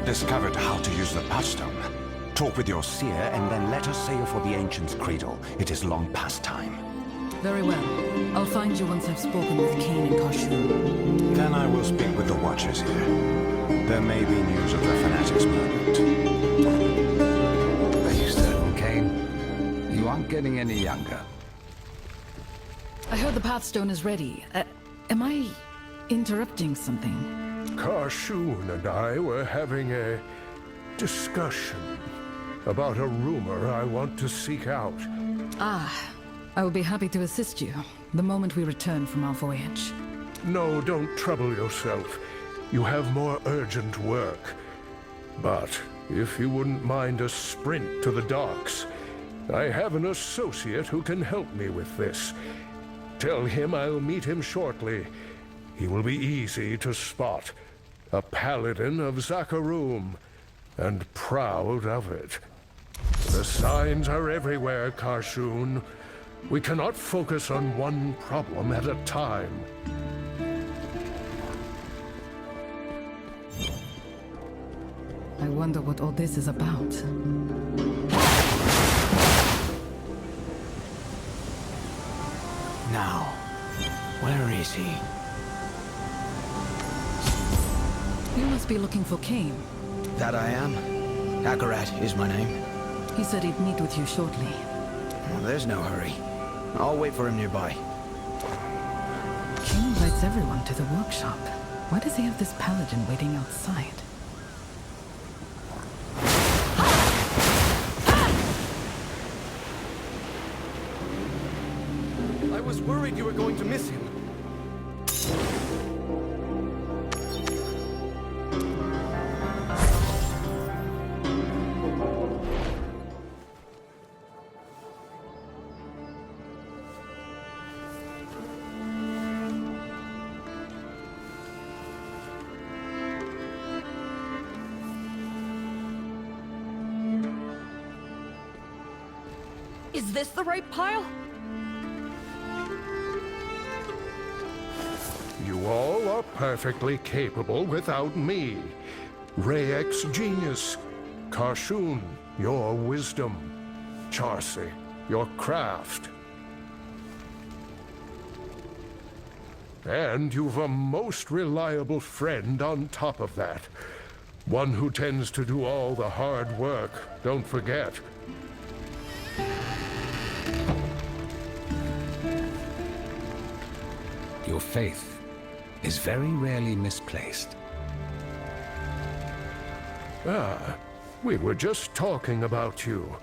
have discovered how to use the Pathstone. Talk with your seer, and then let us sail for the Ancients Cradle. It is long past time. Very well. I'll find you once I've spoken with Kane and Kashun. Then I will speak with the Watchers here. There may be news of the Fanatics movement. Are you certain, Kane? You aren't getting any younger. I heard the Pathstone is ready. Am I interrupting something? Kashun and I were having a discussion about a rumor I want to seek out. Ah, I will be happy to assist you the moment we return from our voyage. No, don't trouble yourself. You have more urgent work. But if you wouldn't mind a sprint to the docks, I have an associate who can help me with this. Tell him I'll meet him shortly. He will be easy to spot. A paladin of Zakarum, and proud of it. The signs are everywhere, Kashun. We cannot focus on one problem at a time. I wonder what all this is about. Now, where is he? You must be looking for Kane. That I am. Akarat is my name. He said he'd meet with you shortly. Well, there's no hurry. I'll wait for him nearby. Kane invites everyone to the workshop. Why does he have this paladin waiting outside? I was worried you were going to miss him. Is this the right pile? You all are perfectly capable without me. Rayek's genius. Kashun, your wisdom. Charsi, your craft. And you've a most reliable friend on top of that. One who tends to do all the hard work, don't forget. Your faith is very rarely misplaced. Ah, we were just talking about you.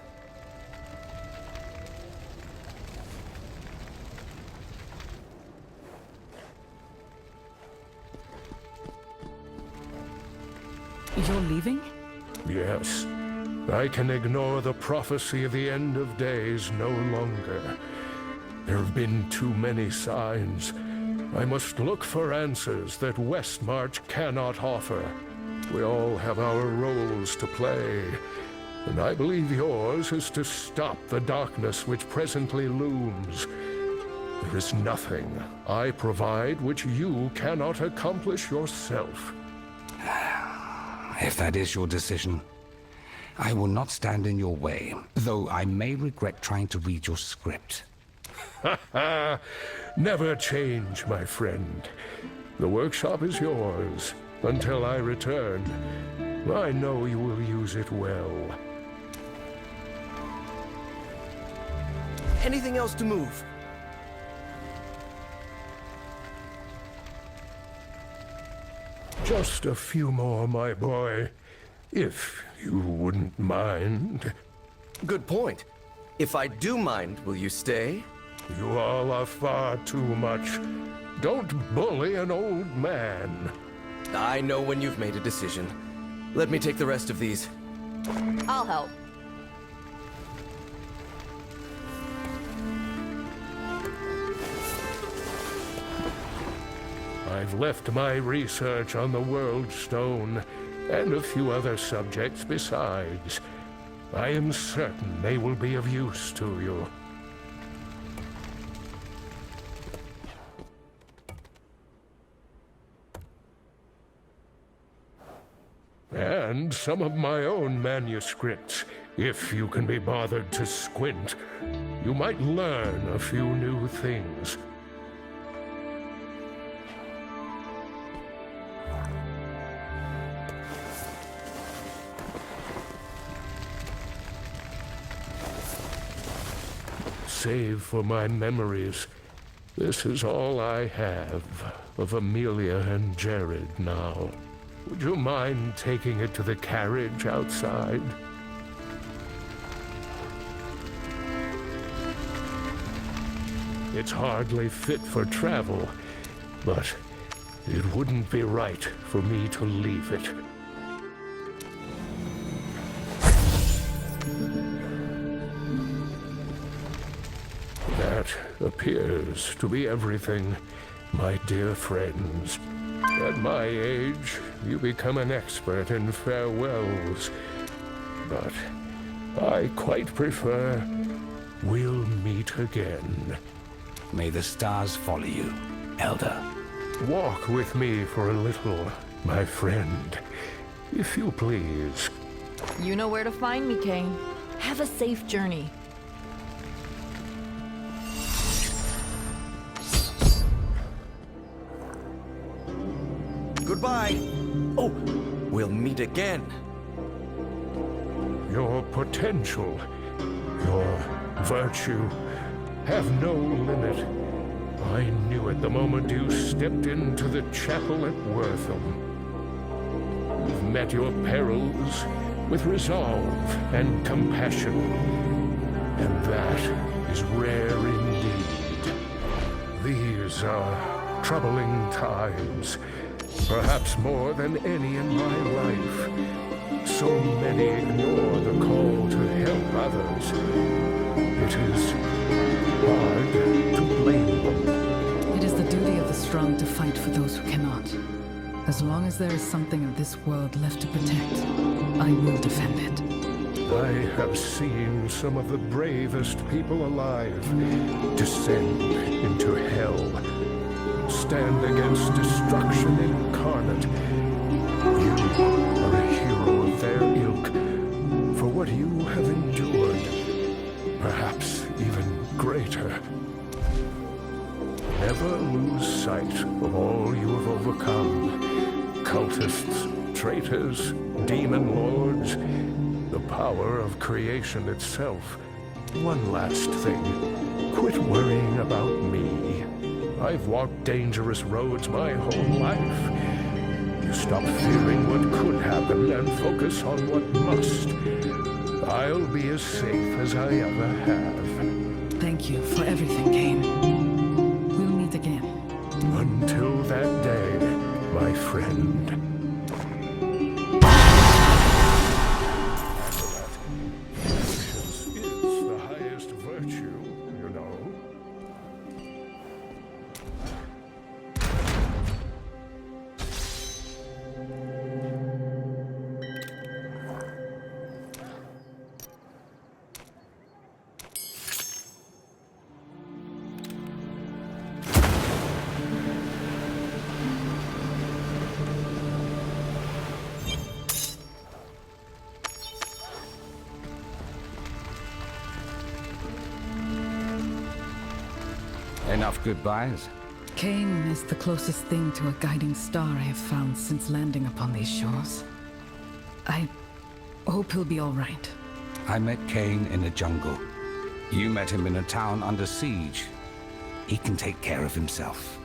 You're leaving? Yes. I can ignore the prophecy of the end of days no longer. There have been too many signs. I must look for answers that Westmarch cannot offer. We all have our roles to play, and I believe yours is to stop the darkness which presently looms. There is nothing I provide which you cannot accomplish yourself. If that is your decision, I will not stand in your way, though I may regret trying to read your script. Never change, my friend. The workshop is yours until I return. I know you will use it well. Anything else to move? Just a few more, my boy. If you wouldn't mind. Good point. If I do mind, will you stay? You all are far too much. Don't bully an old man. I know when you've made a decision. Let me take the rest of these. I'll help. I've left my research on the World Stone, and a few other subjects besides. I am certain they will be of use to you. and some of my own manuscripts. If you can be bothered to squint, you might learn a few new things. Save for my memories, this is all I have of Amelia and Jared now. Would you mind taking it to the carriage outside? It's hardly fit for travel, but it wouldn't be right for me to leave it. That appears to be everything, my dear friends. At my age, you become an expert in farewells. But I quite prefer we'll meet again. May the stars follow you, Elder. Walk with me for a little, my friend, if you please. You know where to find me, Kane. Have a safe journey. Goodbye. Oh, we'll meet again. Your potential, your virtue, have no limit. I knew it the moment you stepped into the chapel at Wortham. You've met your perils with resolve and compassion, and that is rare indeed. These are troubling times, perhaps more than any in my life. So many ignore the call to help others. It is hard to blame them. It is the duty of the strong to fight for those who cannot. As long as there is something of this world left to protect, I will defend it. I have seen some of the bravest people alive descend into hell, stand against destruction incarnate. You are a hero of their ilk for what you have endured, perhaps even greater. Never lose sight of all you have overcome. Cultists, traitors, demon lords, the power of creation itself. One last thing. Quit worrying about me. I've walked dangerous roads my whole life. You stop fearing what could happen and focus on what must. I'll be as safe as I ever have. Thank you for everything, Kane. We'll meet again. Until that day, my friend. Patience is the highest virtue, you know. Enough goodbyes. Kane is the closest thing to a guiding star I have found since landing upon these shores. I hope he'll be all right. I met Kane in a jungle. You met him in a town under siege. He can take care of himself.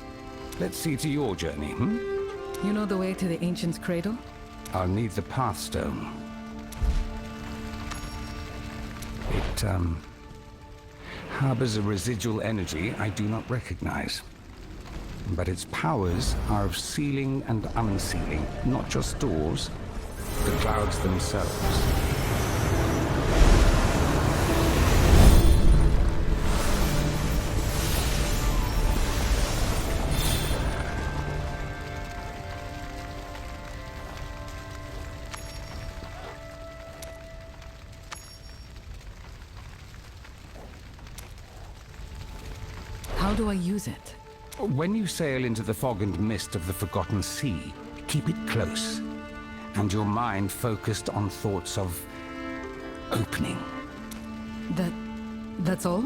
Let's see to your journey, hmm? You know the way to the Ancients Cradle? I'll need the Pathstone. It, harbors a residual energy I do not recognize. But its powers are of sealing and unsealing, not just doors, the clouds themselves. How do I use it? When you sail into the fog and mist of the Forgotten Sea, keep it close. and your mind focused on thoughts of opening. That's all?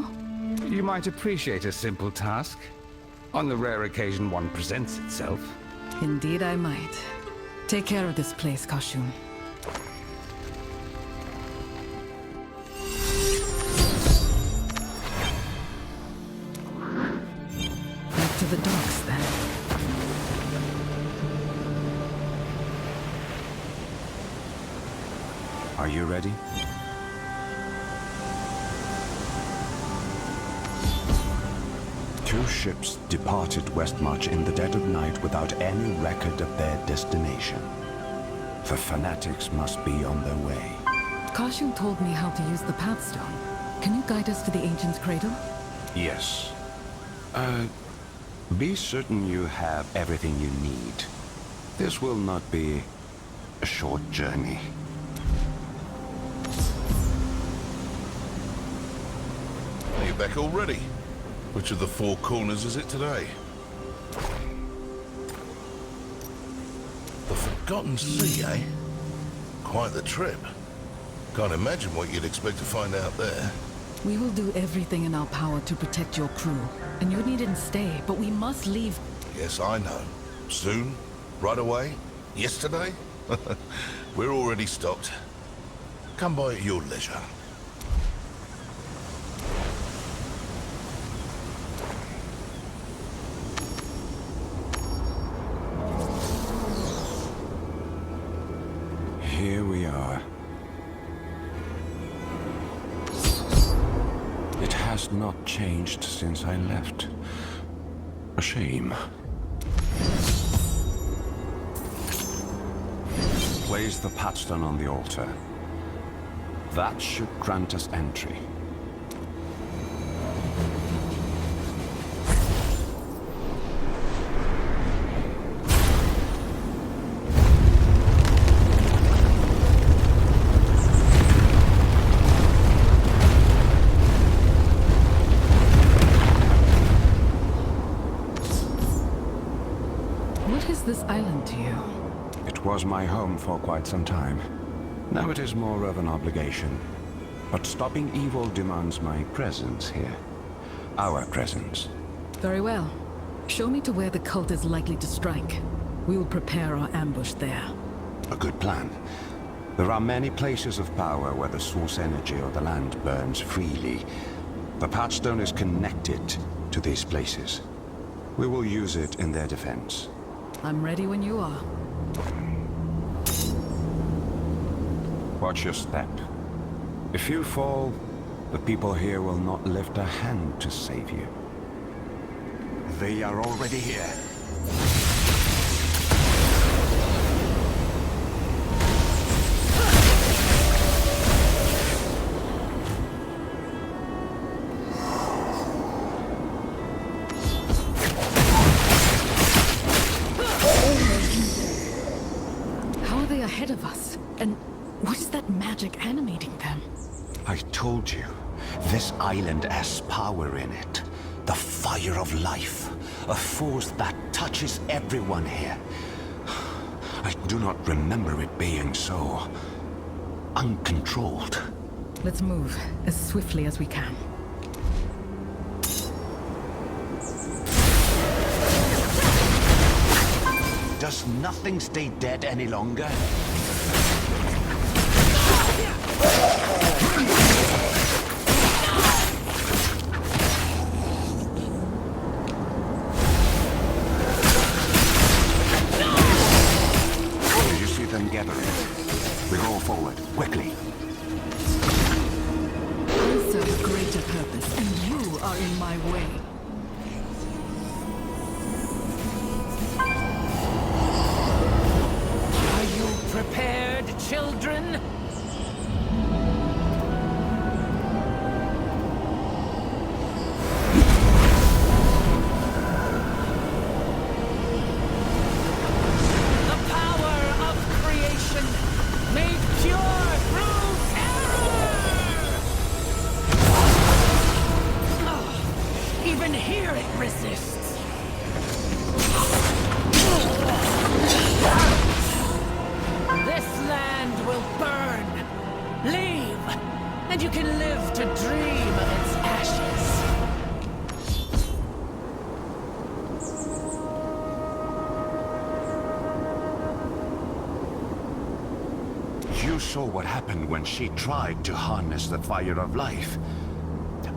You might appreciate a simple task, on the rare occasion one presents itself. Indeed I might. Take care of this place, Kashun. Back to the docks, then. Are you ready? Two ships departed Westmarch in the dead of night without any record of their destination. The fanatics must be on their way. Kashun told me how to use the Pathstone. Can you guide us to the Ancients Cradle? Yes. Be certain you have everything you need. This will not be a short journey. Are you back already? Which of the four corners is it today? The Forgotten Sea, eh? Quite the trip. Can't imagine what you'd expect to find out there. We will do everything in our power to protect your crew. And you needn't stay, but we must leave. Yes, I know. Soon? Right away? Yesterday? We're already stocked. Come by at your leisure. Here we are. It has not changed since I left. A shame. Place the Pathstone on the altar. That should grant us entry. This island to you? It was my home for quite some time. Now it is more of an obligation. But stopping evil demands my presence here. Our presence. Very well. Show me to where the cult is likely to strike. We will prepare our ambush there. A good plan. There are many places of power where the source energy of the land burns freely. The Pathstone is connected to these places. We will use it in their defense. I'm ready when you are. Watch your step. If you fall, the people here will not lift a hand to save you. They are already here. Ahead of us. And what is that magic animating them? I told you, this island has power in it. The fire of life. A force that touches everyone here. I do not remember it being so uncontrolled. Let's move as swiftly as we can. Does nothing stay dead any longer? Did you see them gathering? We go forward, quickly. I serve a greater purpose, and you are in my way. Prepared, children? The power of creation, made pure through You saw what happened when she tried to harness the fire of life.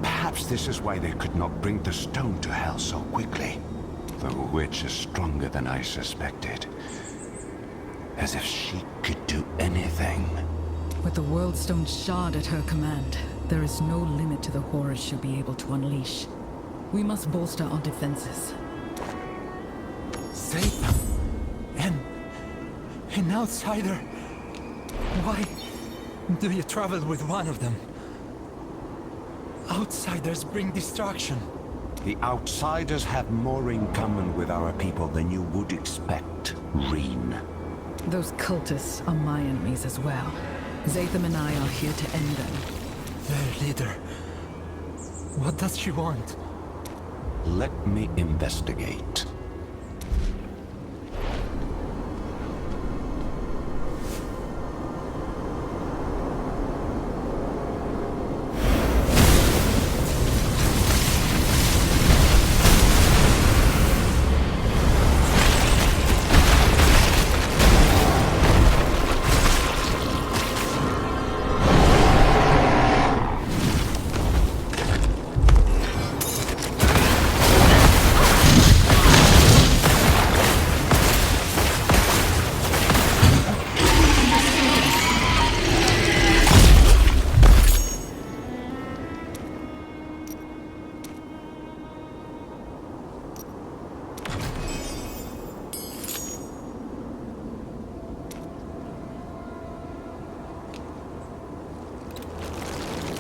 Perhaps this is why they could not bring the stone to hell so quickly. The witch is stronger than I suspected. As if she could do anything. With the World Stone shard at her command, there is no limit to the horrors she'll be able to unleash. We must bolster our defenses. Safe? An outsider? Why do you travel with one of them? Outsiders bring destruction. The outsiders have more in common with our people than you would expect, Reen. Those cultists are my enemies as well. Zatham and I are here to end them. Their leader. What does she want? Let me investigate.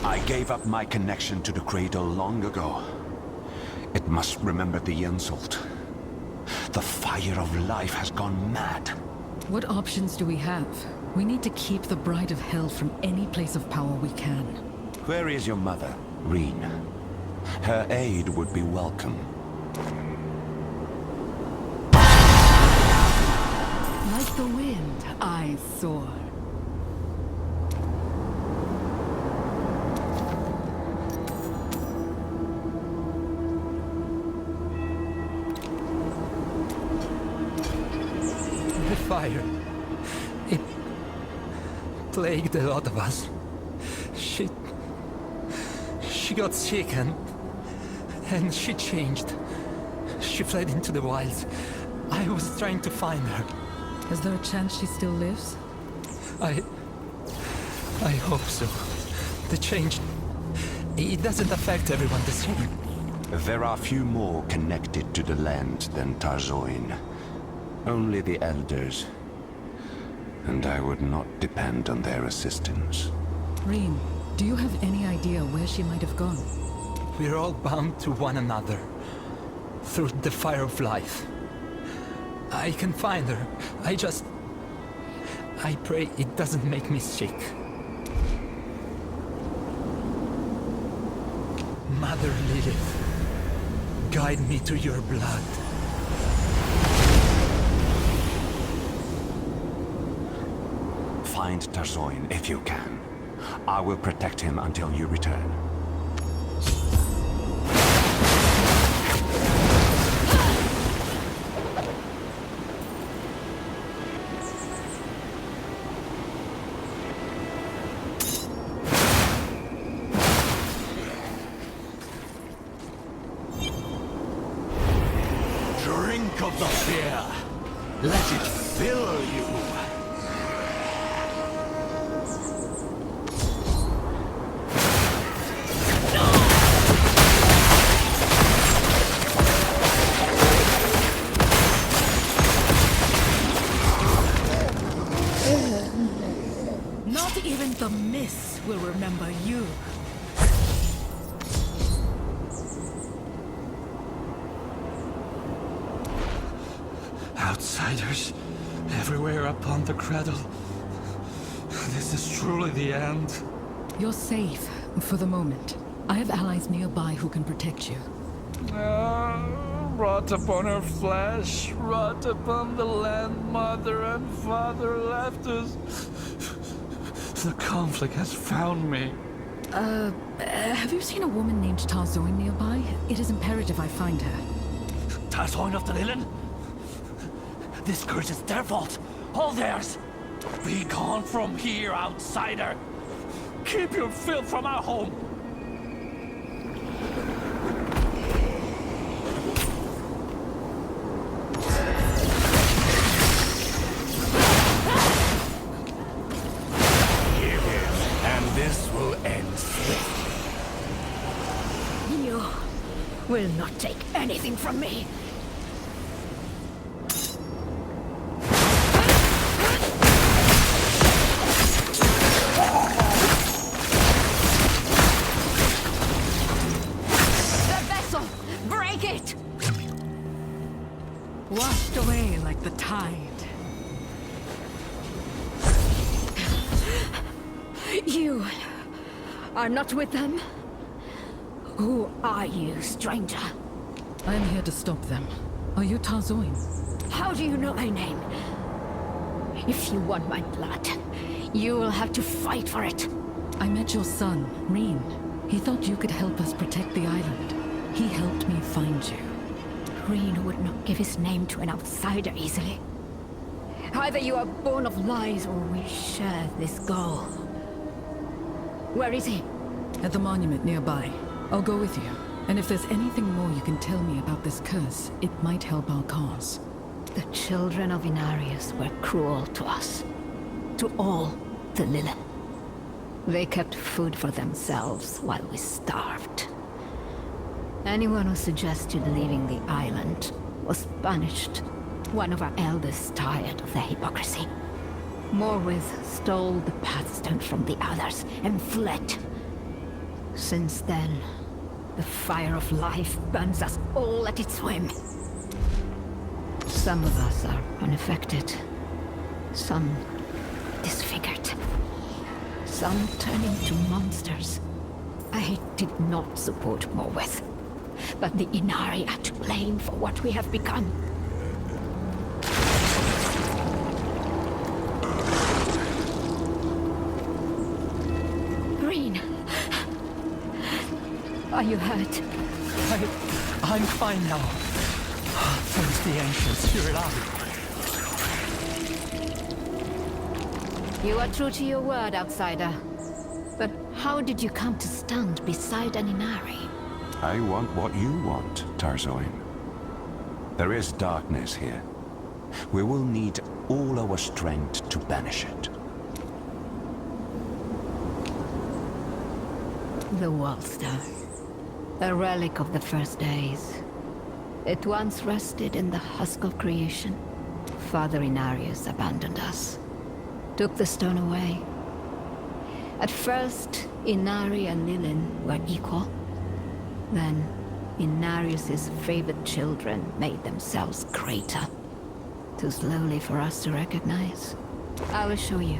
I gave up my connection to the cradle long ago. It must remember the insult. The fire of life has gone mad. What options do we have? We need to keep the Bride of Hell from any place of power we can. Where is your mother, Reen? Her aid would be welcome. Like the wind, I soar. The fire. It plagued a lot of us. She got sick and she changed. She fled into the wilds. I was trying to find her. Is there a chance she still lives? I hope so. The change, it doesn't affect everyone the same. There are few more connected to the land than Tarzoin. Only the elders. And I would not depend on their assistance. Reen, do you have any idea where she might have gone? We're all bound to one another. Through the fire of life. I can find her. I pray it doesn't make me sick. Mother Lilith, guide me to your blood. Find Tarzoin if you can. I will protect him until you return. Drink of the fear. Let it fill you. Not even the mists will remember you. Outsiders everywhere upon the cradle. This is truly the end. You're safe, for the moment. I have allies nearby who can protect you. Rot upon her flesh, rot upon the land mother and father left us. The conflict has found me. Have you seen a woman named Tarzoin nearby? It is imperative I find her. Tarzoin of the Lilin? This curse is their fault. All theirs. Be gone from here, outsider! Keep your filth from our home! Kill him, and this will end swiftly. You will not take anything from me. Washed away like the tide. You are not with them? Who are you, stranger? I'm here to stop them. Are you Tarzoin? How do you know my name? If you want my blood, you will have to fight for it. I met your son, Reen. He thought you could help us protect the island. He helped me find you. Reen would not give his name to an outsider easily. Either you are born of lies or we share this goal. Where is he? At the monument nearby. I'll go with you. And if there's anything more you can tell me about this curse, it might help our cause. The children of Inarius were cruel to us. To all the Lilith. They kept food for themselves while we starved. Anyone who suggested leaving the island was punished. One of our elders tired of the hypocrisy. Morwith stole the Pathstone from the others and fled. Since then, the fire of life burns us all at its whim. Some of us are unaffected. Some disfigured. Some turn into monsters. I did not support Morwith. But the Inari are to blame for what we have become. Green. Are you hurt? I'm fine now. Thanks the Ancients, you're alive. You are true to your word, outsider. But how did you come to stand beside an Inari? I want what you want, Tarzoin. There is darkness here. We will need all our strength to banish it. The Wallstone. A relic of the first days. It once rested in the husk of creation. Father Inarius abandoned us. Took the stone away. At first, Inari and Lilin were equal. Then, Inarius's favored children made themselves greater. Too slowly for us to recognize. I will show you.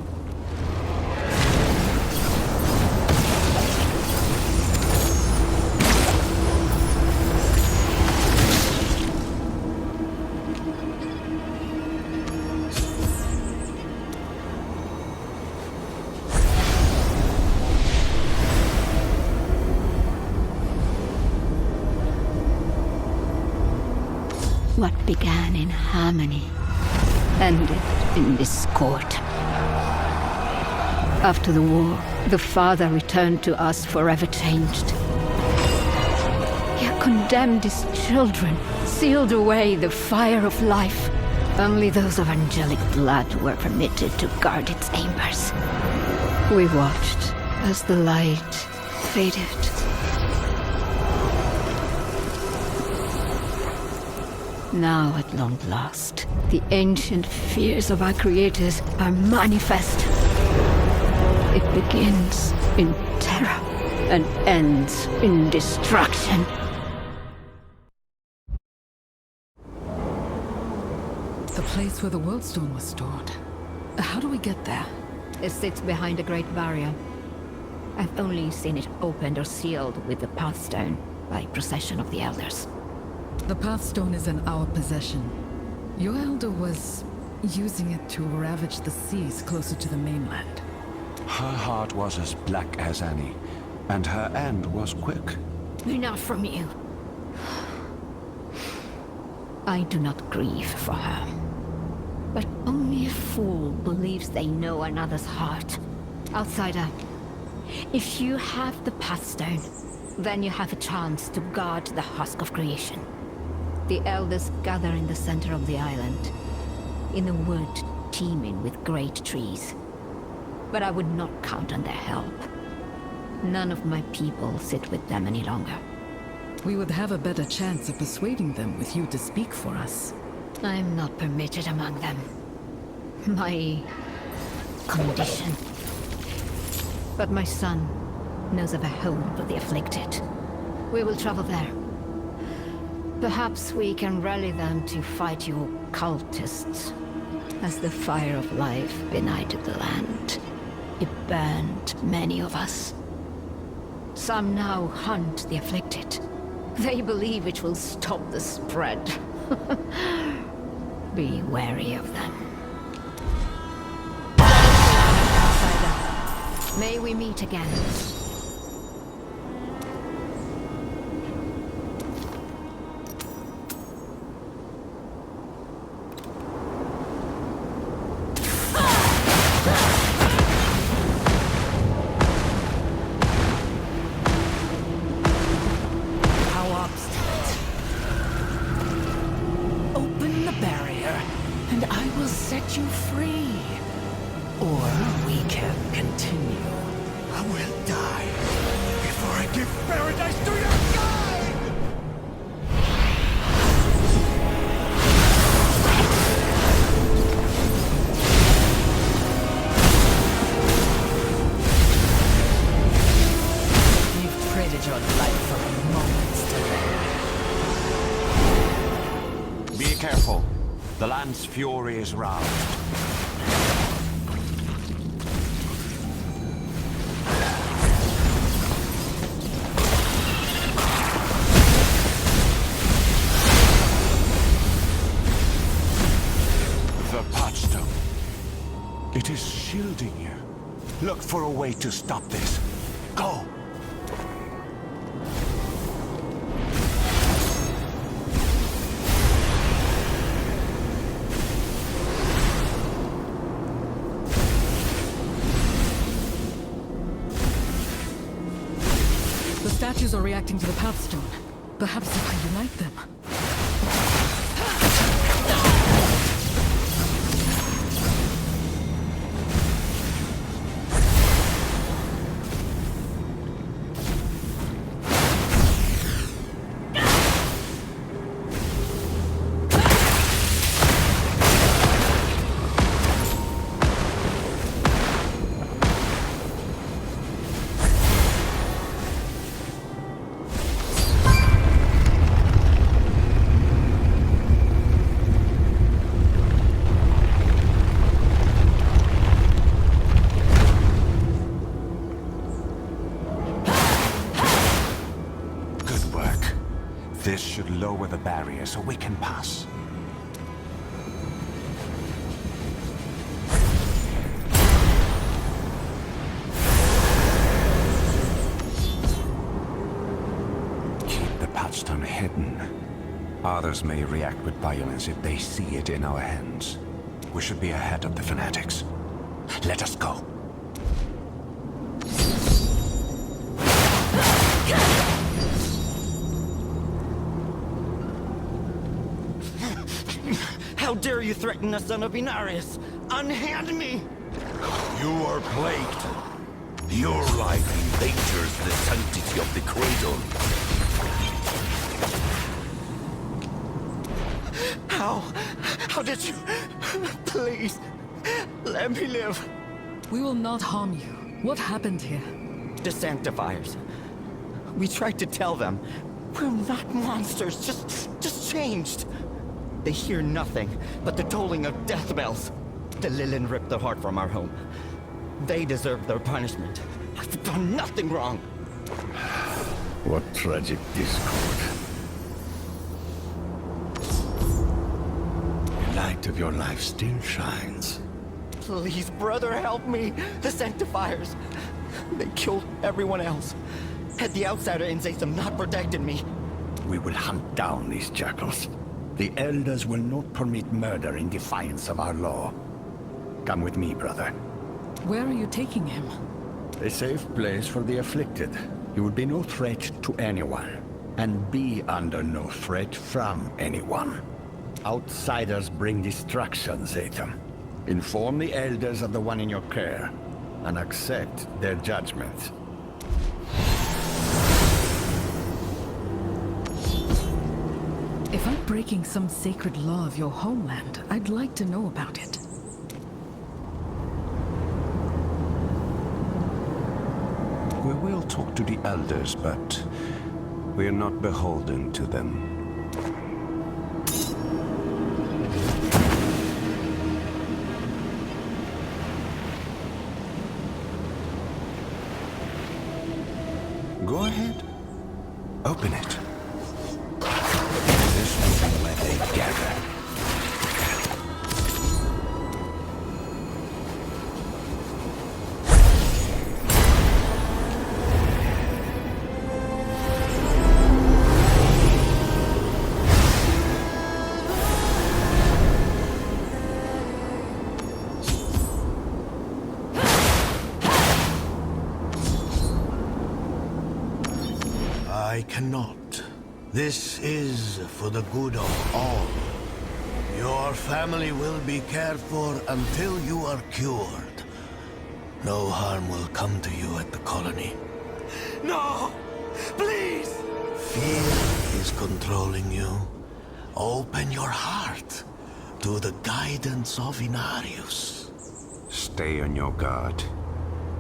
What began in harmony ended in discord. After the war, the father returned to us forever changed. He had condemned his children, sealed away the fire of life. Only those of angelic blood were permitted to guard its embers. We watched as the light faded. Now, at long last, the ancient fears of our creators are manifest. It begins in terror and ends in destruction. The place where the Worldstone was stored. How do we get there? It sits behind a great barrier. I've only seen it opened or sealed with the Pathstone by procession of the Elders. The Pathstone is in our possession. Your elder was using it to ravage the seas closer to the mainland. Her heart was as black as any, and her end was quick. Enough from you. I do not grieve for her. But only a fool believes they know another's heart. Outsider, if you have the Pathstone, then you have a chance to guard the husk of creation. The elders gather in the center of the island, in a wood teeming with great trees. But I would not count on their help. None of my people sit with them any longer. We would have a better chance of persuading them with you to speak for us. I'm not permitted among them. My condition. But my son knows of a home for the afflicted. We will travel there. Perhaps we can rally them to fight your cultists. As the fire of life benighted the land, it burned many of us. Some now hunt the afflicted. They believe it will stop the spread. Be wary of them. Outsider, may we meet again. You free. Or we can continue. I will die before I give paradise to your kind! You've traded your life for a moment's delay. Be careful. The land's fury is roused. The Patchstone. It is shielding you. Look for a way to stop this. Go! Statues are reacting to the Pathstone. Perhaps if I unite them. This should lower the barrier so we can pass. Keep the Patchstone hidden. Others may react with violence if they see it in our hands. We should be ahead of the fanatics. Let us go. How dare you threaten a son of Inarius? Unhand me! You are plagued. Your life endangers the sanctity of the cradle. How did you... Please, let me live. We will not harm you. What happened here? The Sanctifiers. We tried to tell them. We're not monsters, just changed. They hear nothing but the tolling of death bells. The Lilin ripped their heart from our home. They deserve their punishment. I've done nothing wrong. What tragic discord. The light of your life still shines. Please, brother, help me. The Sanctifiers. They killed everyone else. Had the outsider in Zatham not protected me. We will hunt down these jackals. The Elders will not permit murder in defiance of our law. Come with me, brother. Where are you taking him? A safe place for the afflicted. He will be no threat to anyone, and be under no threat from anyone. Outsiders bring destruction, Zatham. Inform the Elders of the one in your care, and accept their judgment. If I'm breaking some sacred law of your homeland, I'd like to know about it. We will talk to the elders, but we are not beholden to them. Go ahead. Open it. This will be where they gather. I cannot. This is for the good of all. Your family will be cared for until you are cured. No harm will come to you at the colony. No! Please! Fear is controlling you. Open your heart to the guidance of Inarius. Stay on your guard.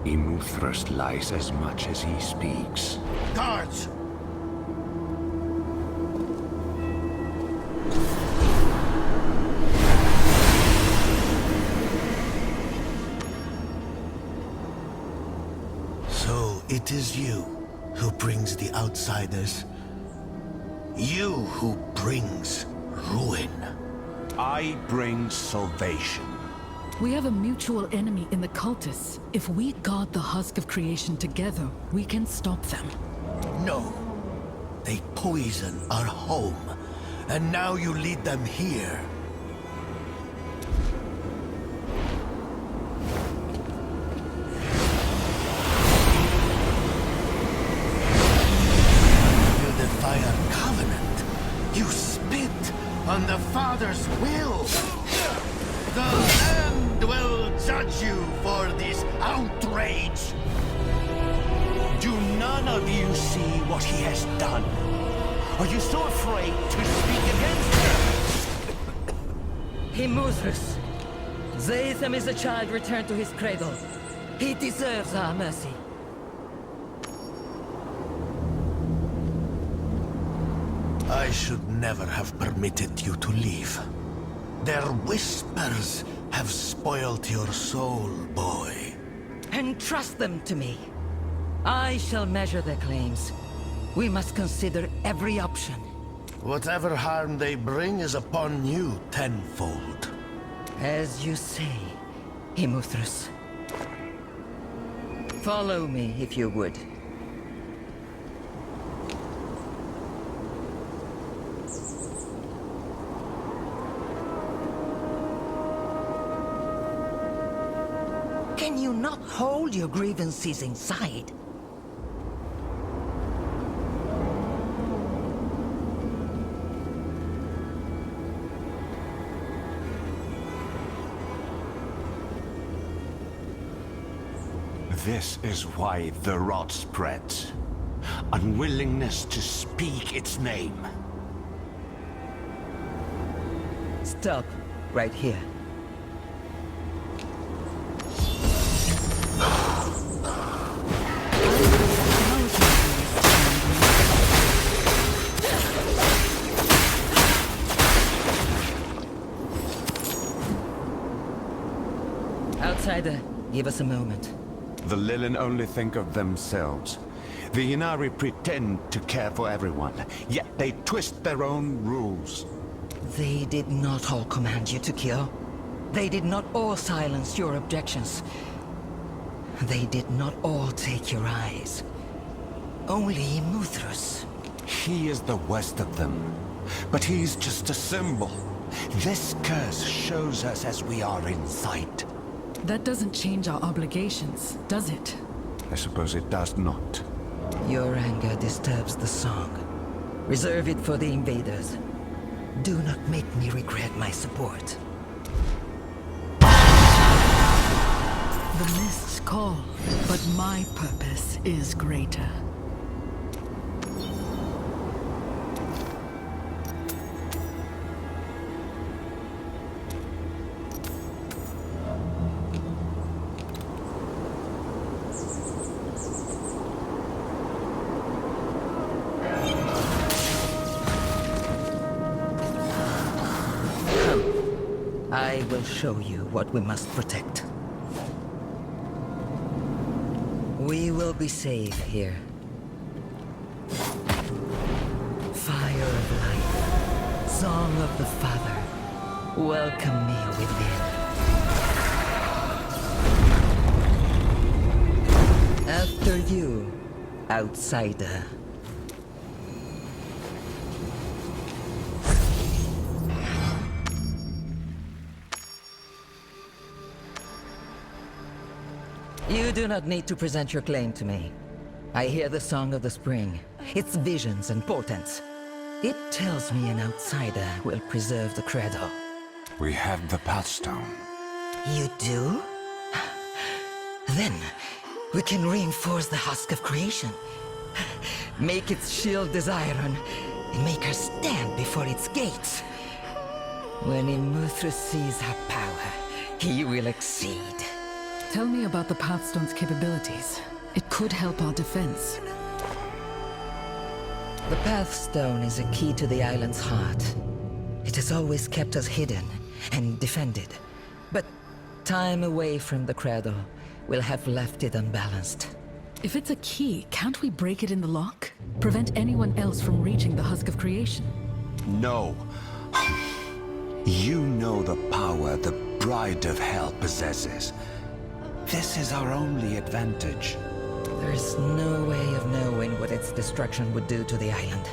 Imuthras lies as much as he speaks. Guards! So it is you who brings the outsiders. You who brings ruin. I bring salvation. We have a mutual enemy in the cultists. If we guard the husk of creation together, we can stop them. No. They poison our home. And now you lead them here. You defy our covenant. You spit on the Father's will. The land will judge you for this outrage. Do none of you see what he has done? Are you so afraid to speak against him? Imuthras. Zatham is a child returned to his cradle. He deserves our mercy. I should never have permitted you to leave. Their whispers have spoiled your soul, boy. Entrust them to me. I shall measure their claims. We must consider every option. Whatever harm they bring is upon you tenfold. As you say, Imuthras. Follow me, if you would. Can you not hold your grievances inside? This is why the rot spreads. Unwillingness to speak its name. Stop, right here. Outsider, give us a moment. The Lilin only think of themselves. The Inari pretend to care for everyone, yet they twist their own rules. They did not all command you to kill. They did not all silence your objections. They did not all take your eyes. Only Imuthras. He is the worst of them. but he's just a symbol. This curse shows us as we are in sight. That doesn't change our obligations, does it? I suppose it does not. Your anger disturbs the song. Reserve it for the invaders. Do not make me regret my support. The mists call, but my purpose is greater. I will show you what we must protect. We will be safe here. Fire of life, song of the Father, welcome me within. After you, outsider. You do not need to present your claim to me. I hear the song of the spring, its visions and portents. It tells me an outsider will preserve the cradle. We have the Pathstone. You do? Then, we can reinforce the husk of creation. Make its shield as iron, and make her stand before its gates. When Imuthra sees her power, he will exceed. Tell me about the Pathstone's capabilities. It could help our defense. The Pathstone is a key to the island's heart. It has always kept us hidden and defended. But time away from the cradle will have left it unbalanced. If it's a key, can't we break it in the lock? Prevent anyone else from reaching the husk of creation? No. You know the power the Bride of Hell possesses. This is our only advantage. There is no way of knowing what its destruction would do to the island.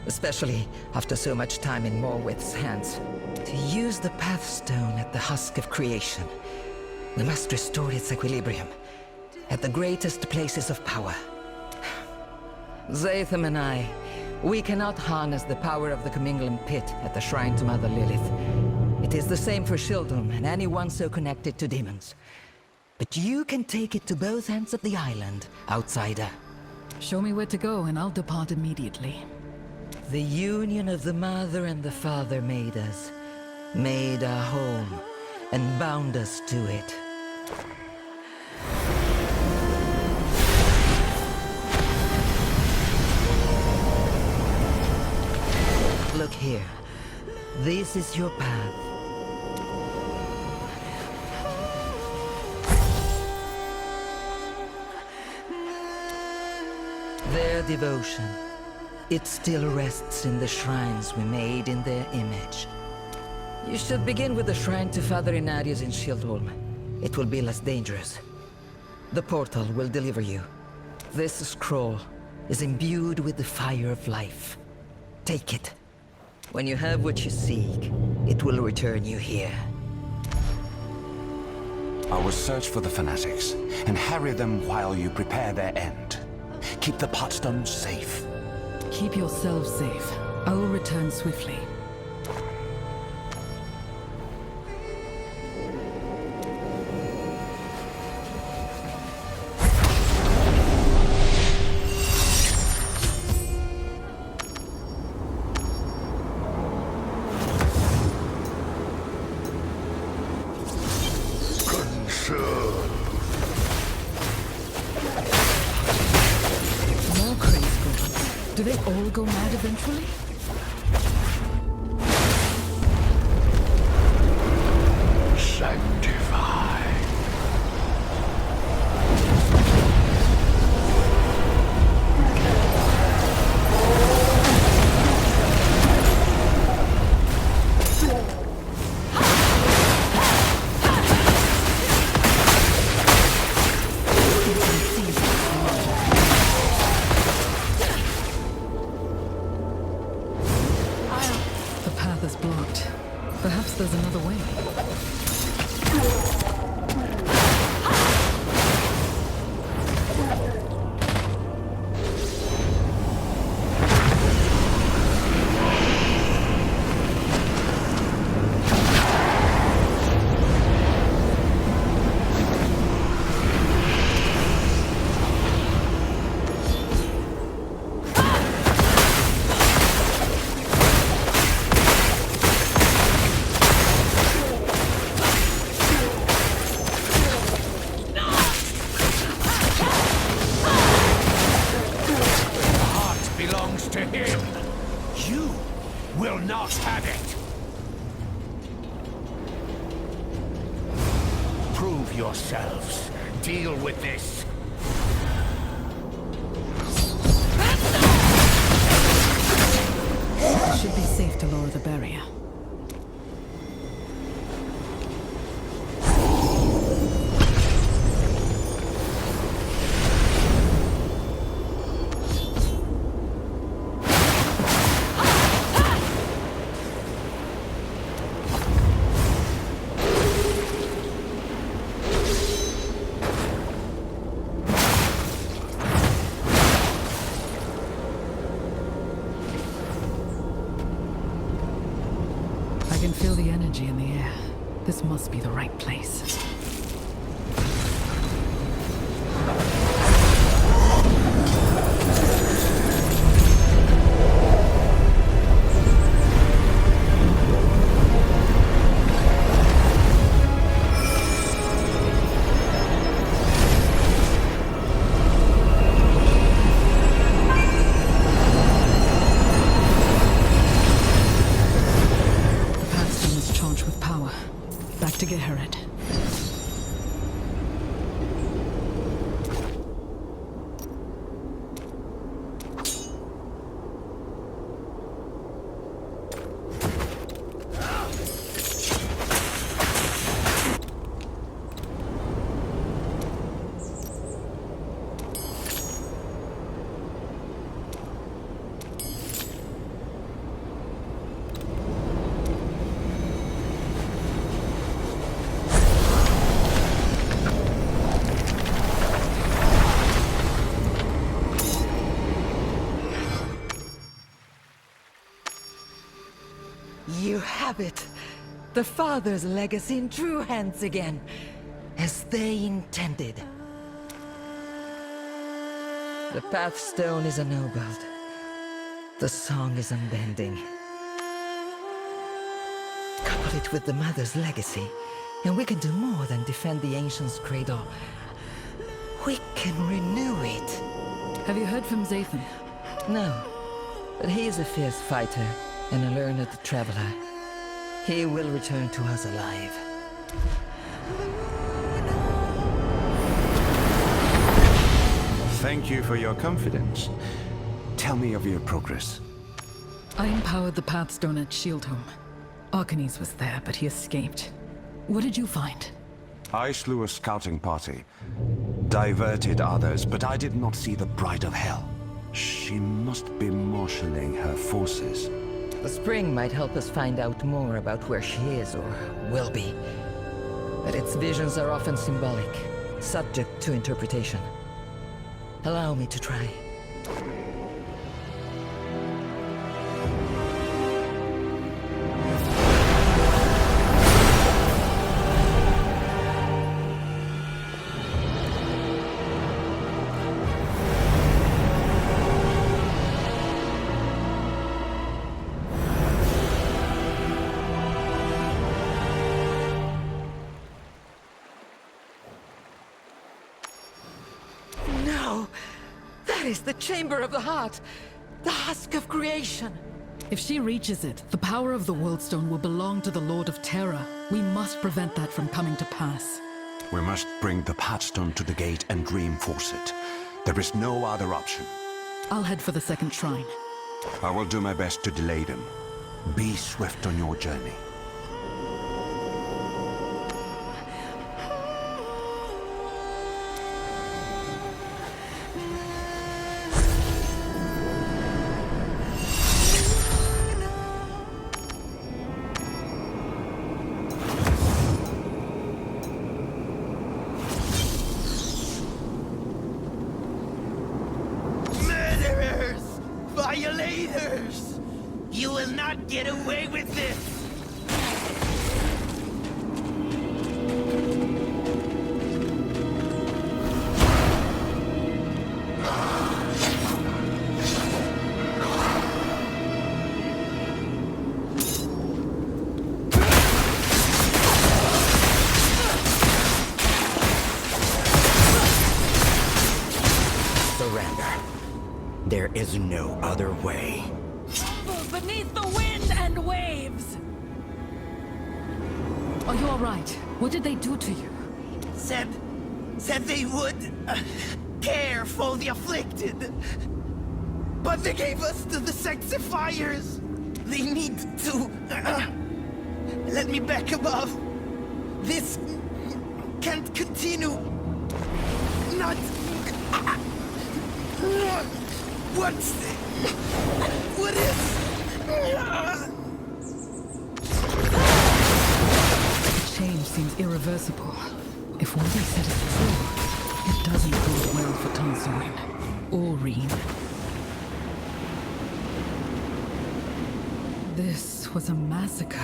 Especially after so much time in Morwith's hands. To use the Pathstone at the husk of creation, we must restore its equilibrium at the greatest places of power. Zatham and I, we cannot harness the power of the Commingling Pit at the Shrine to Mother Lilith. It is the same for Shildum and anyone so connected to demons. But you can take it to both ends of the island, outsider. Show me where to go and I'll depart immediately. The union of the Mother and the Father made us, made our home, and bound us to it. Look here. This is your path. Their devotion, it still rests in the shrines we made in their image. You should begin with the shrine to Father Inarius in Shieldholm. It will be less dangerous. The portal will deliver you. This scroll is imbued with the fire of life. Take it. When you have what you seek, it will return you here. I will search for the fanatics and harry them while you prepare their end. Keep the Pathstone safe. Keep yourselves safe. I will return swiftly. Do they all go mad eventually? Sanctify. another way. Yourselves. Deal with this. It should be safe to lower the barrier. I can feel the energy in the air. This must be the right place. To get her at. You have it. The Father's legacy in true hands again, as they intended. The Pathstone is ennobled. The song is unbending. Couple it with the Mother's legacy, and we can do more than defend the Ancients Cradle. We can renew it. Have you heard from Zathan? No, but he is a fierce fighter and a learned traveler. He will return to us alive. Thank you for your confidence. Tell me of your progress. I empowered the Pathstone at Shieldhome. Arcanes was there, but he escaped. What did you find? I slew a scouting party. Diverted others, but I did not see the Bride of Hell. She must be marshalling her forces. The spring might help us find out more about where she is, or will be. But its visions are often symbolic, subject to interpretation. Allow me to try. That is the Chamber of the Heart! The husk of creation! If she reaches it, the power of the Worldstone will belong to the Lord of Terra. We must prevent that from coming to pass. We must bring the Pathstone to the gate and reinforce it. There is no other option. I'll head for the second shrine. I will do my best to delay them. Be swift on your journey. is no other way. Tremble beneath the wind and waves! Are you alright? What did they do to you? Said they would care for the afflicted. But they gave us to the Sexifiers. They need to let me back above. This can't continue. Not. What is? The change seems irreversible. If what he said is true, it doesn't bode well for Tansuin or Reen. This was a massacre.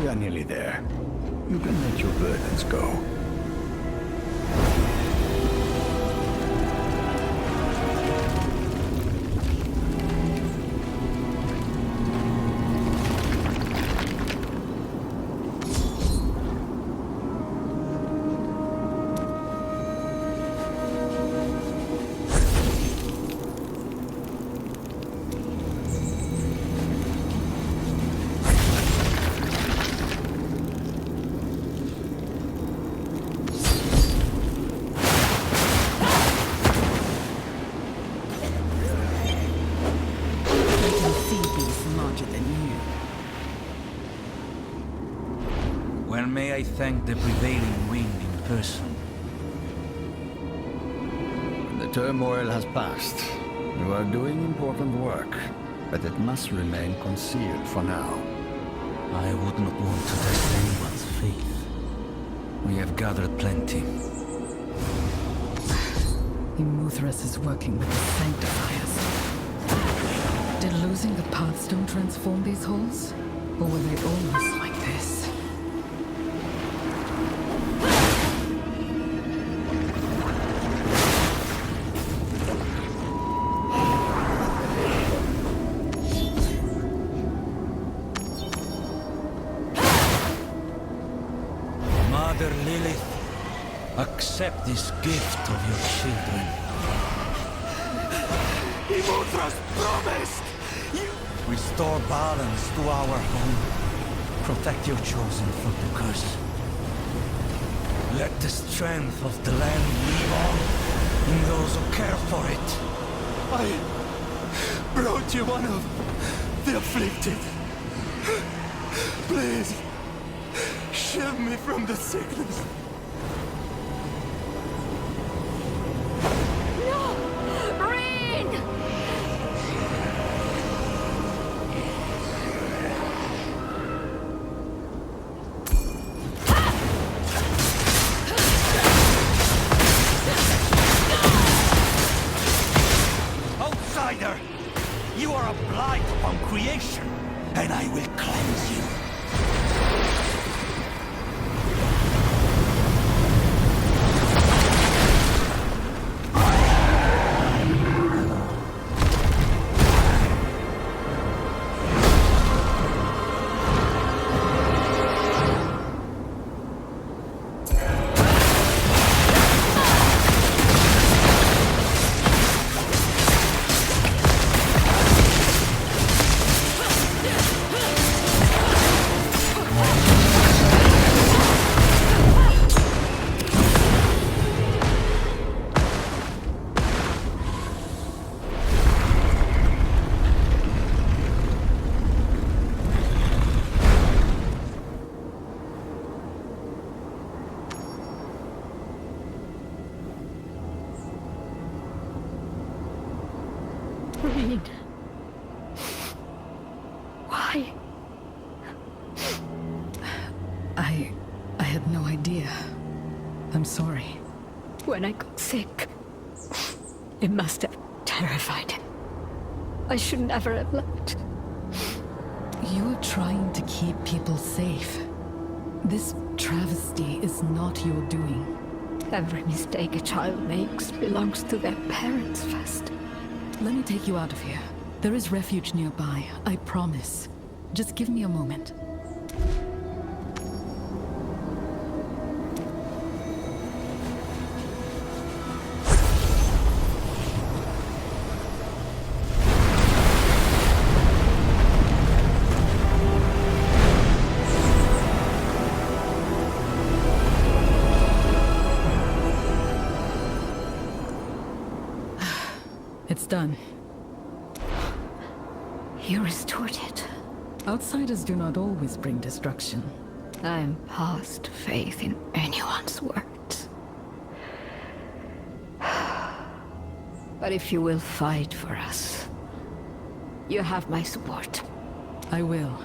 We are nearly there. You can let your burdens go. When may I thank the prevailing wind in person? The turmoil has passed. You are doing important work, but it must remain concealed for now. I would not want to test anyone's faith. We have gathered plenty. Imuthras is working with the Sanctifiers. Did losing the Pathstone transform these holes? Or were they always like this? Mother Lilith, accept this gift of your children. Imuthras promised! Restore balance to our home. Protect your chosen from the curse. Let the strength of the land live on in those who care for it. I brought you one of the afflicted. Please, shield me from the sickness. Outsider! You are a blight upon creation, and I will cleanse you. Reed. Why? I had no idea. I'm sorry. when I got sick. It must have terrified him. I should never have left. You're trying to keep people safe. This travesty is not your doing. Every mistake a child makes belongs to their parents first. Let me take you out of here. There is refuge nearby, I promise. Just give me a moment. It's done. You restored it. Outsiders do not always bring destruction. I'm past faith in anyone's words. But if you will fight for us, you have my support. I will.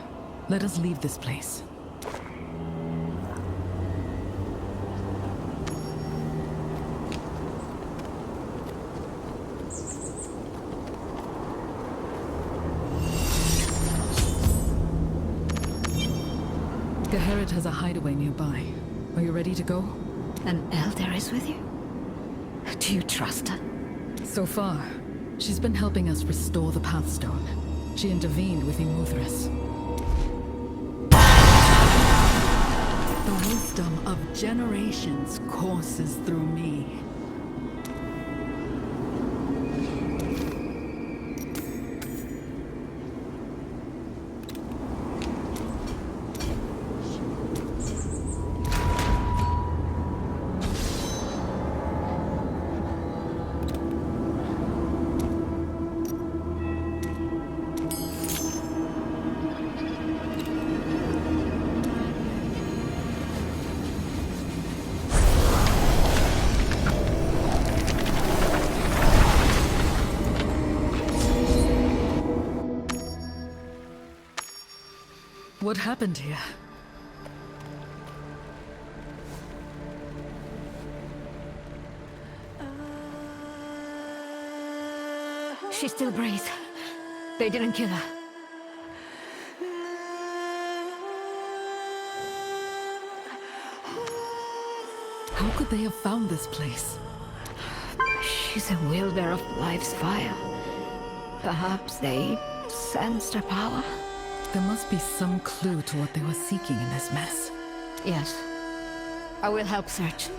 Let us leave this place. Geharit has a hideaway nearby. Are you ready to go? An elder is with you? Do you trust her? So far, she's been helping us restore the Pathstone. She intervened with Imuthras. The wisdom of generations courses through me. What happened here? She still breathes. They didn't kill her. How could they have found this place? She's a wielder of life's fire. Perhaps they sensed her power. There must be some clue to what they were seeking in this mess. Yes. I will help search.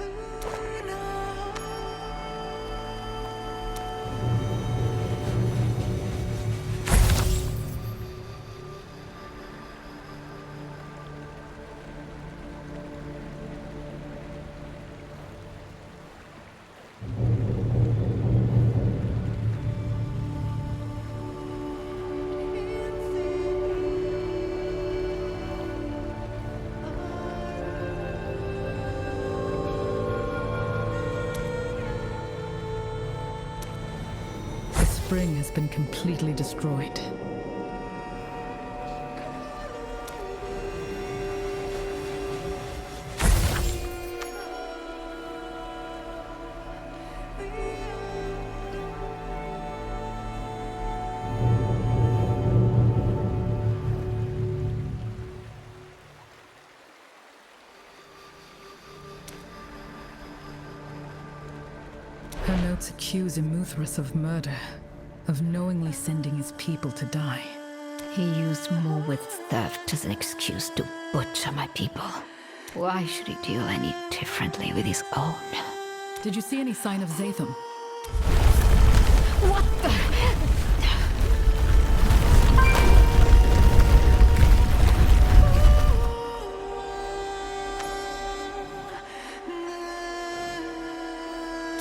The spring has been completely destroyed. Her notes accuse Imuthras of murder, of knowingly sending his people to die. He used Morwith's theft as an excuse to butcher my people. Why should he deal any differently with his own? Did you see any sign of Zatham? What the?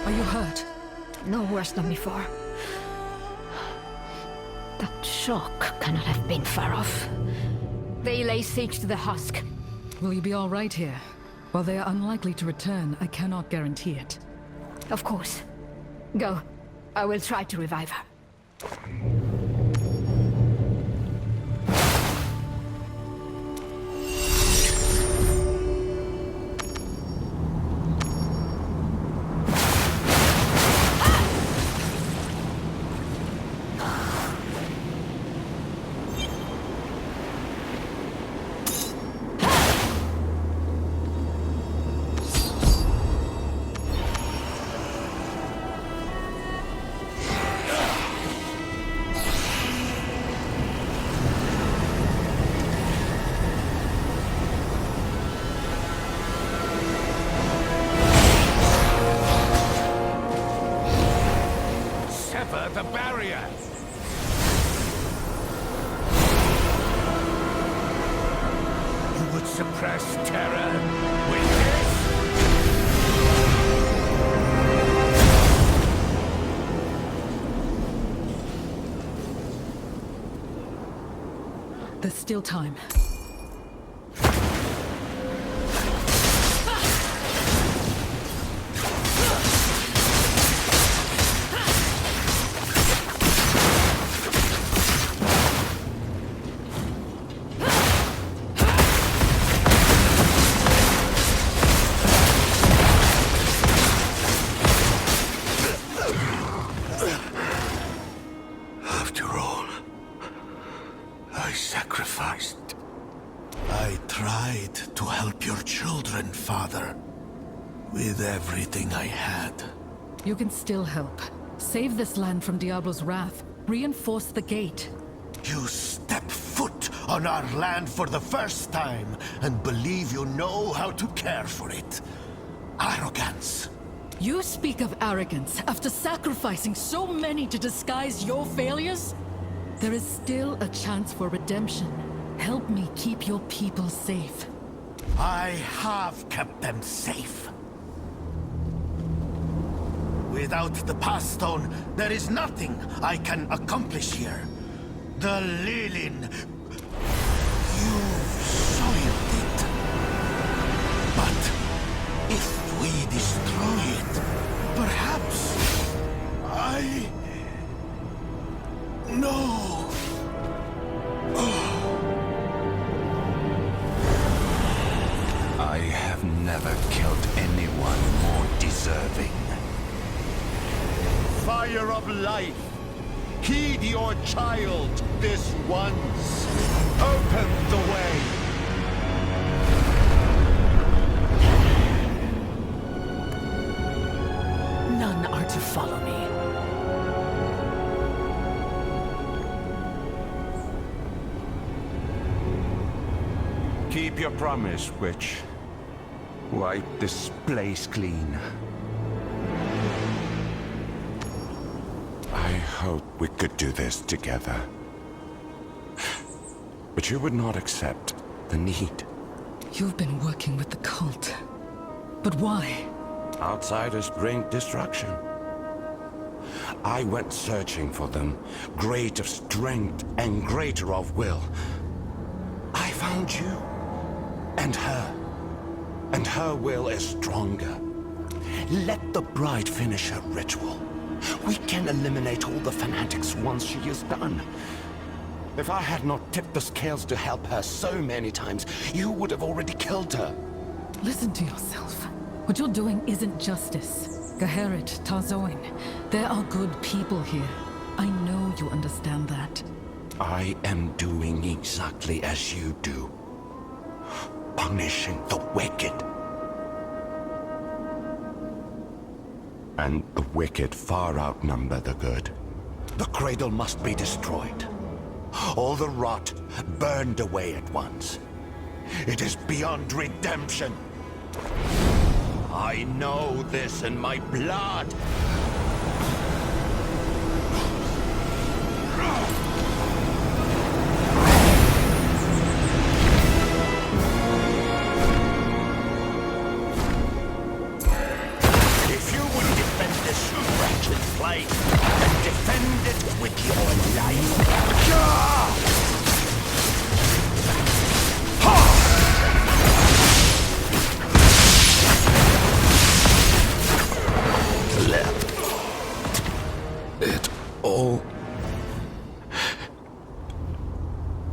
Are you hurt? No worse than before. That shock cannot have been far off. They lay siege to the husk. Will you be all right here? While they are unlikely to return, I cannot guarantee it. Of course. Go. I will try to revive her. suppress terror with this? There's still time. After all, I sacrificed. I tried to help your children, Father, with everything I had. You can still help. Save this land from Diablo's wrath. Reinforce the gate. You step foot on our land for the first time and believe you know how to care for it. Arrogance. You speak of arrogance after sacrificing so many to disguise your failures? There is still a chance for redemption. Help me keep your people safe. I have kept them safe. Without the Path Stone, there is nothing I can accomplish here. The Lilin... You've soiled it. But if we destroy it, perhaps... No! I have never killed anyone more deserving. Fire of life, heed your child this once. Open the way. None are to follow me. Keep your promise, witch. Wipe this place clean. I hope we could do this together. But you would not accept the need. You've been working with the cult. But why? Outsiders bring destruction. I went searching for them, great of strength and greater of will. I found you. And her will is stronger. Let the bride finish her ritual. We can eliminate all the fanatics once she is done. If I had not tipped the scales to help her so many times, you would have already killed her. Listen to yourself. What you're doing isn't justice. Gaherit, Tarzoin, there are good people here. I know you understand that. I am doing exactly as you do. Punishing the wicked. And the wicked far outnumber the good. The cradle must be destroyed. All the rot burned away at once. It is beyond redemption. I know this in my blood. If you would defend this wretched place, then defend it with your life. It all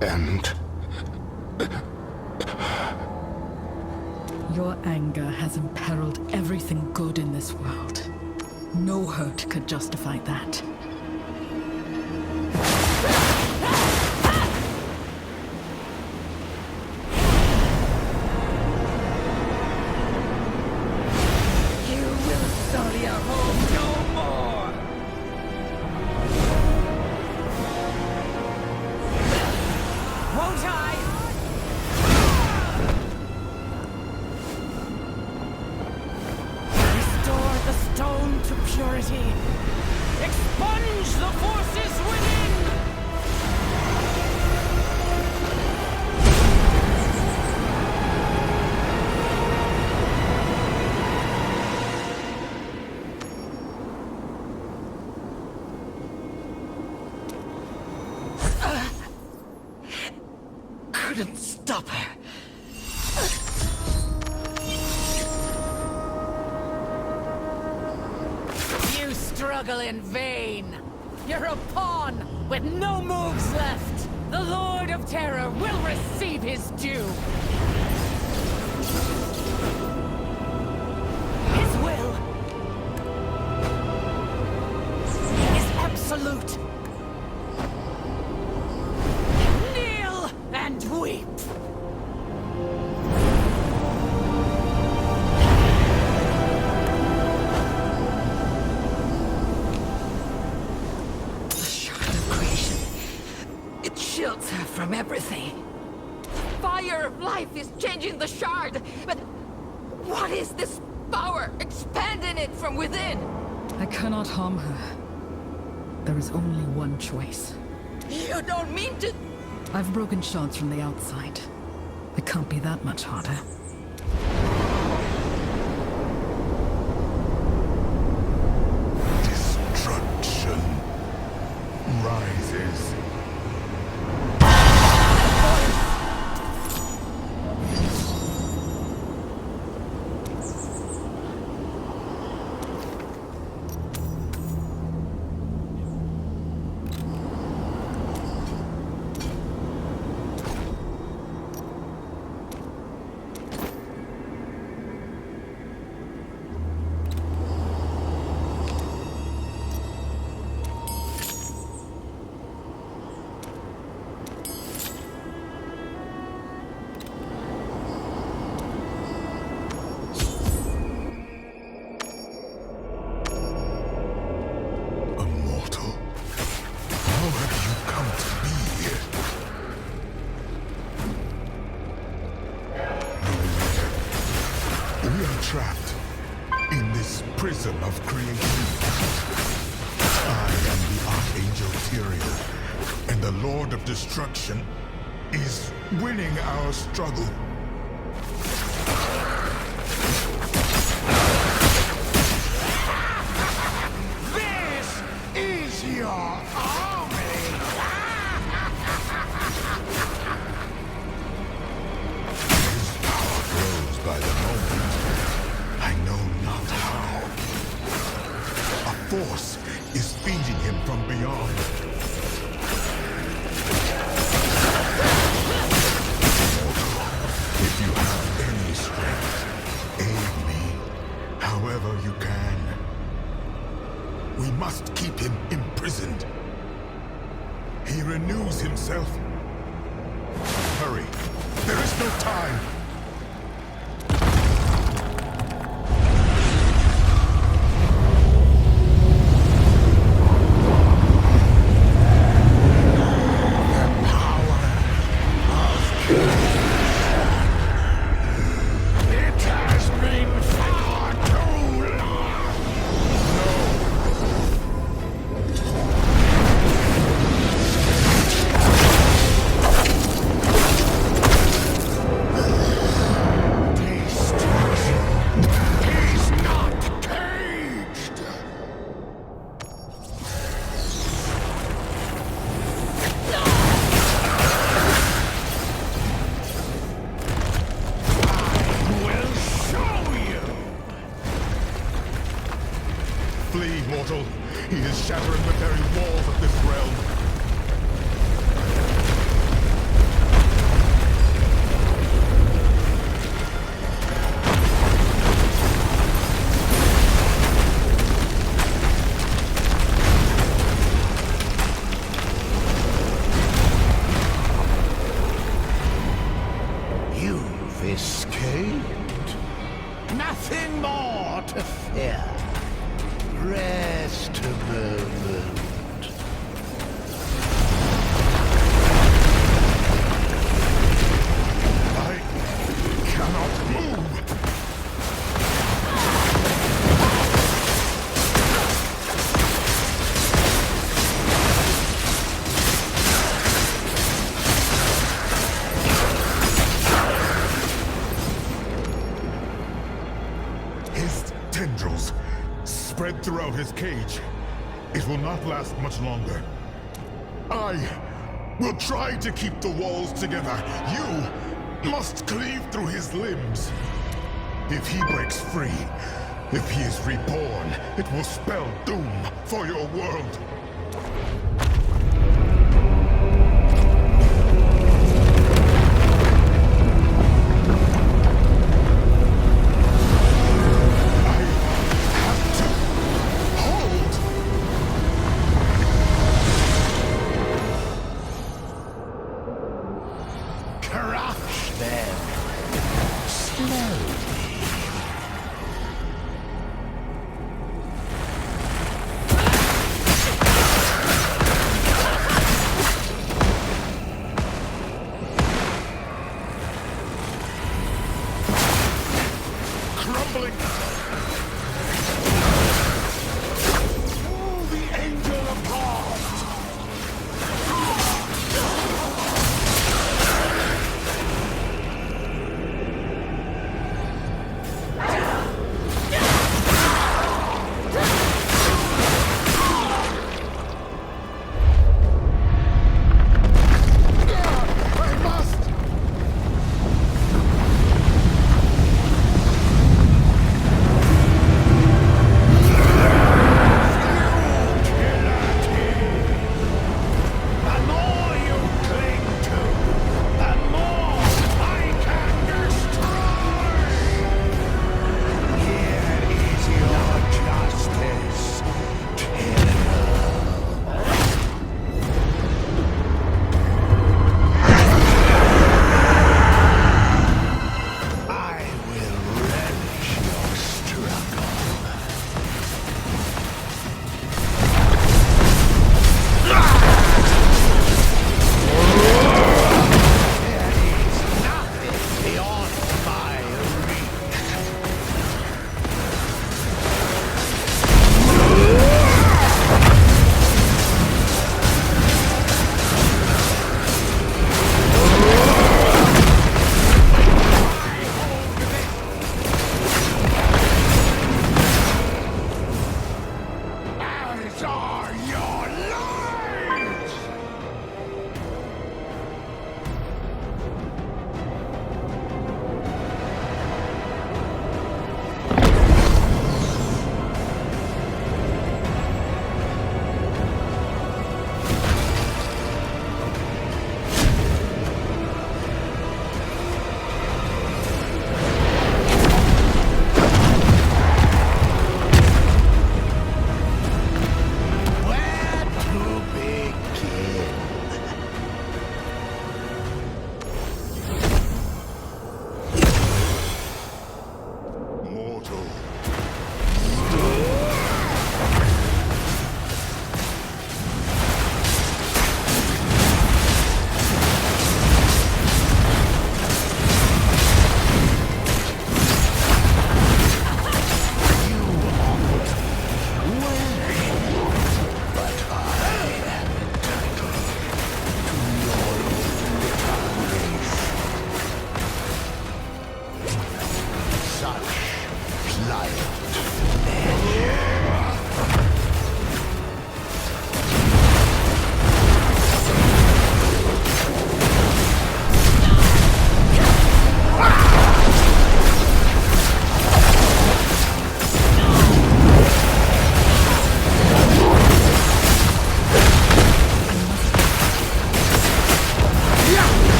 end. Your anger has imperiled everything good in this world. No hurt could justify that. You will sully our home no more! Won't I? Restore the stone to purity. Expunge the forces within! couldn't stop her. You struggle in vain. You're a pawn with no moves left. The Lord of Terror will receive his due. His will is absolute. Kneel and weep. Shields her from everything. Fire of life is changing the shard, but what is this power expanding it from within? I cannot harm her. There is only one choice. You don't mean to... I've broken shards from the outside. It can't be that much harder. Destruction rises. Trapped in this prison of creation. I am the Archangel Tyrion, and the Lord of Destruction is winning our struggle. This is your army! His power grows by the moment. I know not how. A force is feeding him from beyond. If you have any strength, aid me, however you can. We must keep him imprisoned. He renews himself. Hurry, there is no time. Flee, mortal. He is shattering the very walls of this realm. You've escaped. Nothing more to fear. Rest a moment. I cannot move. His tendrils spread throughout his cage. It will not last much longer. I will try to keep the walls together. You must cleave through his limbs. If he breaks free, if he is reborn, it will spell doom for your world.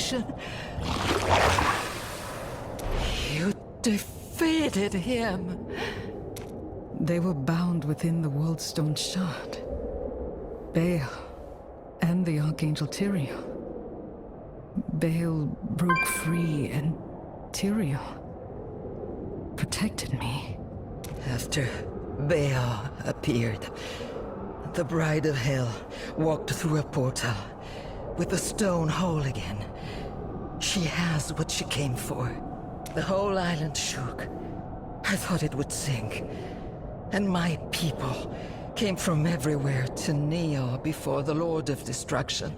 destruction. You defeated him. They were bound within the Worldstone Shard. Baal and the Archangel Tyrael. Baal broke free and Tyrael protected me. After Baal appeared, the Bride of Hell walked through a portal with the stone whole again. She has what she came for. The whole island shook. I thought it would sink. And my people came from everywhere to kneel before the Lord of Destruction.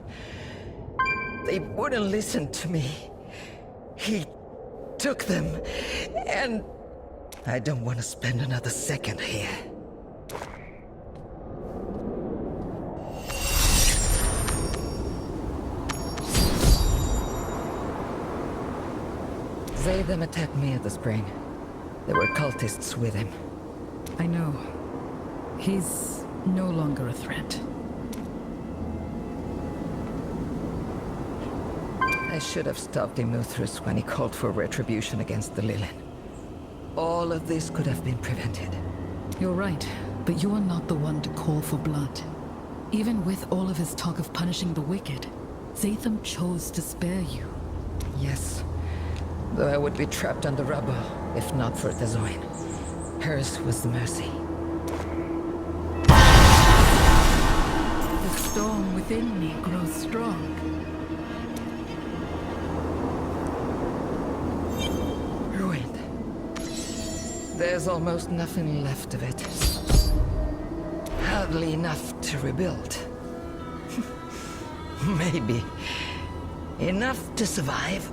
They wouldn't listen to me. He took them, and I don't want to spend another second here. Zaydam attacked me at the spring. There were cultists with him. I know. He's no longer a threat. I should have stopped Imuthras when he called for retribution against the Lilin. All of this could have been prevented. You're right, but you are not the one to call for blood. Even with all of his talk of punishing the wicked, Zatham chose to spare you. Yes, though I would be trapped under rubble, if not for Tezoin. Hers was the mercy. The storm within me grows strong. Ruined. There's almost nothing left of it. Hardly enough to rebuild. Maybe. Enough to survive.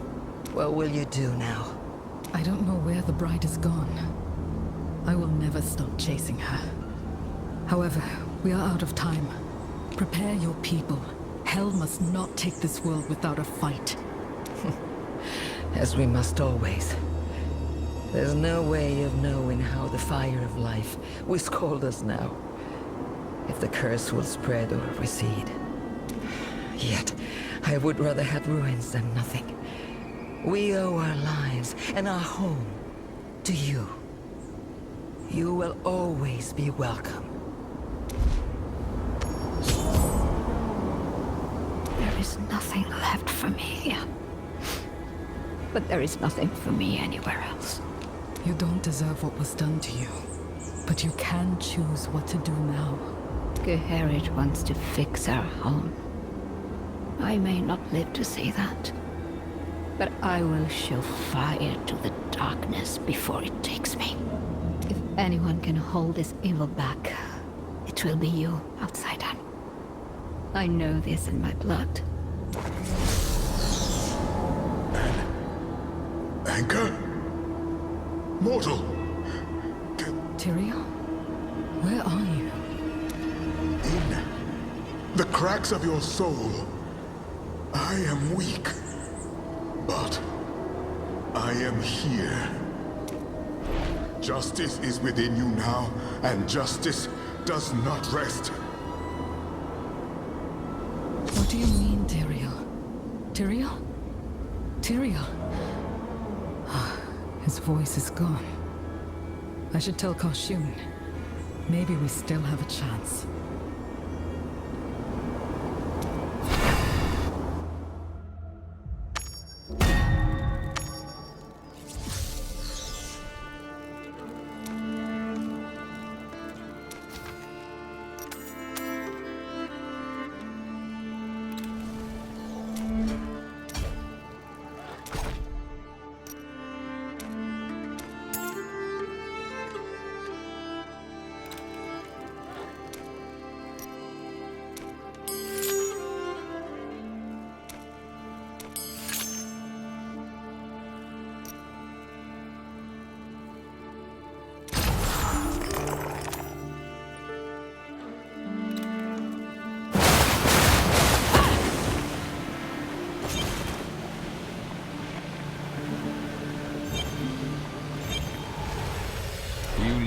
What will you do now? I don't know where the bride is gone. I will never stop chasing her. However, we are out of time. Prepare your people. Hell must not take this world without a fight. As we must always. There's no way of knowing how the fire of life will scold us now. If the curse will spread or recede. Yet, I would rather have ruins than nothing. We owe our lives and our home to you. You will always be welcome. There is nothing left for me here. But there is nothing for me anywhere else. You don't deserve what was done to you. But you can choose what to do now. Geherit wants to fix our home. I may not live to see that. But I will show fire to the darkness before it takes me. If anyone can hold this evil back, it will be you, outsider. I know this in my blood. Anchor? Mortal! Tyrael? Where are you? In the cracks of your soul, I am weak. But I am here. Justice is within you now, and justice does not rest. What do you mean, Tyrael? Tyrael? Tyrael? His voice is gone. I should tell Karshun. Maybe we still have a chance.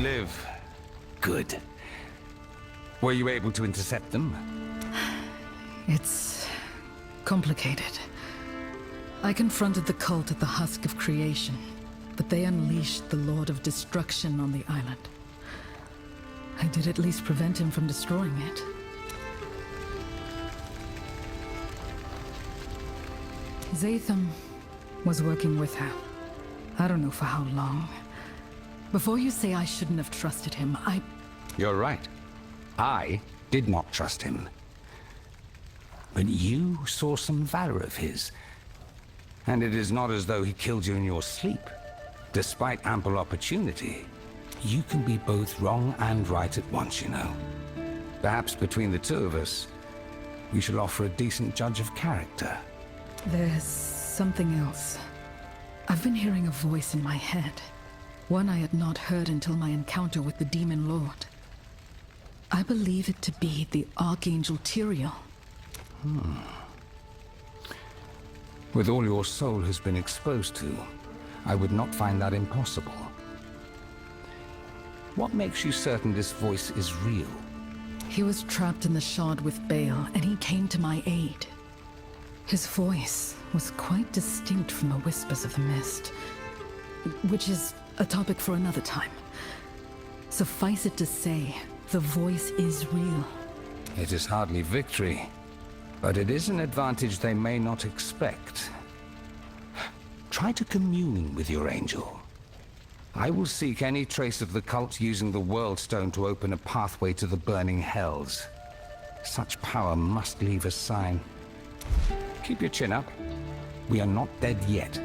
Live. Good. Were you able to intercept them? It's complicated. I confronted the cult at the husk of creation, but they unleashed the Lord of Destruction on the island. I did at least prevent him from destroying it. Zatham was working with her. I don't know for how long. Before you say I shouldn't have trusted him, You're right. I did not trust him. But you saw some valor of his. And it is not as though he killed you in your sleep. Despite ample opportunity, you can be both wrong and right at once, you know. Perhaps between the two of us, we shall offer a decent judge of character. There's something else. I've been hearing a voice in my head. One I had not heard until my encounter with the Demon Lord. I believe it to be the Archangel Tyrael. With all your soul has been exposed to, I would not find that impossible. What makes you certain this voice is real? He was trapped in the Shard with Baal, and he came to my aid. His voice was quite distinct from the whispers of the mist, which is a topic for another time. Suffice it to say, the voice is real. It is hardly victory, but it is an advantage they may not expect. Try to commune with your angel. I will seek any trace of the cult using the World Stone to open a pathway to the burning hells. Such power must leave a sign. Keep your chin up. We are not dead yet.